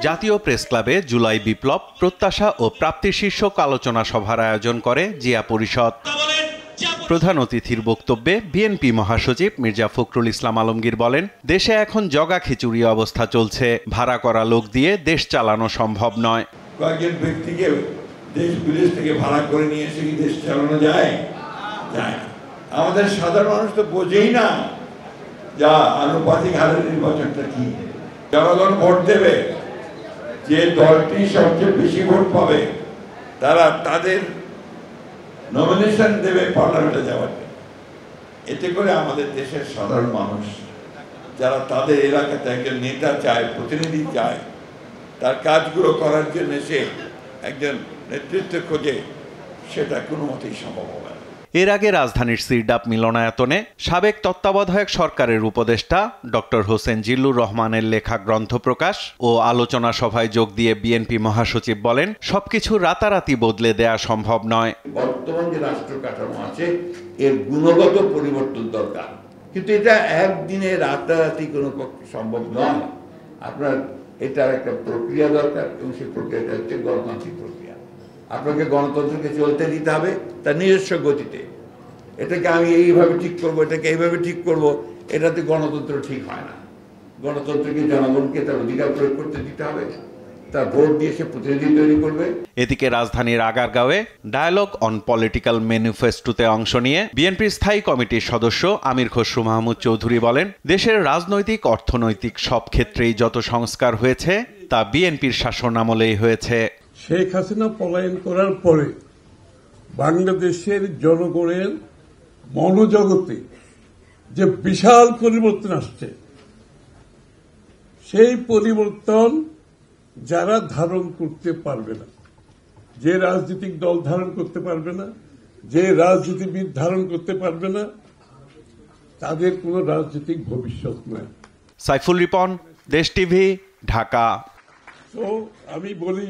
জাতীয় প্রেস ক্লাবে জুলাই বিপ্লব প্রত্যাশা ও প্রাপ্তি শীর্ষক আলোচনা সভার আয়োজন করে জিয়া পরিষদ। প্রধান অতিথির বক্তব্যে বিএনপি মহাসচিব মির্জা ফখরুল ইসলাম আলমগীর বলেন, দেশে এখন জগা খিচুড়ি অবস্থা চলছে। ভাড়া করা লোক দিয়ে দেশ চালানো সম্ভব নয়। কয়েকজন ব্যক্তিকে দেশ বিদেশ থেকে ভাড়া করে নিয়ে এসে কি দেশ চালানো যায়? যায় না। আমাদের সাধারণ মানুষ তো বোঝেই না যা আনুপাতিক হারের নির্বাচনটা কি। জনগণ ভোট দেবে, যে দলটি সবচেয়ে বেশি ভোট পাবে তারা তাদের নমিনেশন দেবে পার্লামেন্টে যাওয়ার। এতে করে আমাদের দেশের সাধারণ মানুষ যারা তাদের এলাকাতে একজন নেতা চায়, প্রতিনিধি চায়, তার কাজগুলো করার জন্য সে একজন নেতৃত্ব খোঁজে, সেটা কোনো মতেই সম্ভব হবে না। এর আগে রাজধানীর সিরডাপ মিলনায়তনে সাবেক তত্ত্বাবধায়ক সরকারের উপদেষ্টা ডক্টর হোসেন জিল্লুর রহমানের লেখা গ্রন্থ প্রকাশ ও আলোচনা সভায় যোগ দিয়ে বিএনপি মহাসচিব বলেন, সবকিছু রাতারাতি বদলে দেয়া সম্ভব নয়। বর্তমান যে রাষ্ট্র কাঠামো আছে এর গুণগত পরিবর্তন দরকার, কিন্তু এটা একদিনে রাতারাতি কোনো সম্ভব নয়। আপনার এটার একটা প্রক্রিয়া দরকার এবং সেই প্রক্রিয়াটা হচ্ছে গণতান্ত্রিক প্রক্রিয়া। আপনাকে গণতন্ত্রকে চলতে দিতে হবে তার নিজস্ব গতিতে। এটাকে আমি এইভাবে ঠিক করবো, এটাকে এইভাবে ঠিক করব, এটাতে গণতন্ত্র ঠিক হয় না। গণতন্ত্রকে জনগণকে তার অধিকার প্রয়োগ করতে দিতে হবে, তার ভোট দিয়ে সে প্রতিনিধি তৈরি করবে। এদিকে রাজধানীর আগারগাঁওয়ে ডায়ালগ অন পলিটিক্যাল ম্যানিফেস্টোতে অংশ নিয়ে বিএনপির স্থায়ী কমিটির সদস্য আমির খসরু মাহমুদ চৌধুরী বলেন, দেশের রাজনৈতিক অর্থনৈতিক সব ক্ষেত্রেই যত সংস্কার হয়েছে তা বিএনপির শাসনামলেই হয়েছে। শেখ হাসিনা পলায়ন করার পরে বাংলাদেশের জনগণের মনোজগতে যে বিশাল পরিবর্তন আসছে, সেই পরিবর্তন যারা ধারণ করতে পারবে না, যে রাজনৈতিক দল ধারণ করতে পারবে না, যে রাজনীতিবিদ ধারণ করতে পারবে না, তাদের কোনো রাজনৈতিক ভবিষ্যৎ নাই। সাইফুল রিপন, দেশ টিভি, ঢাকা। তো আমি বলি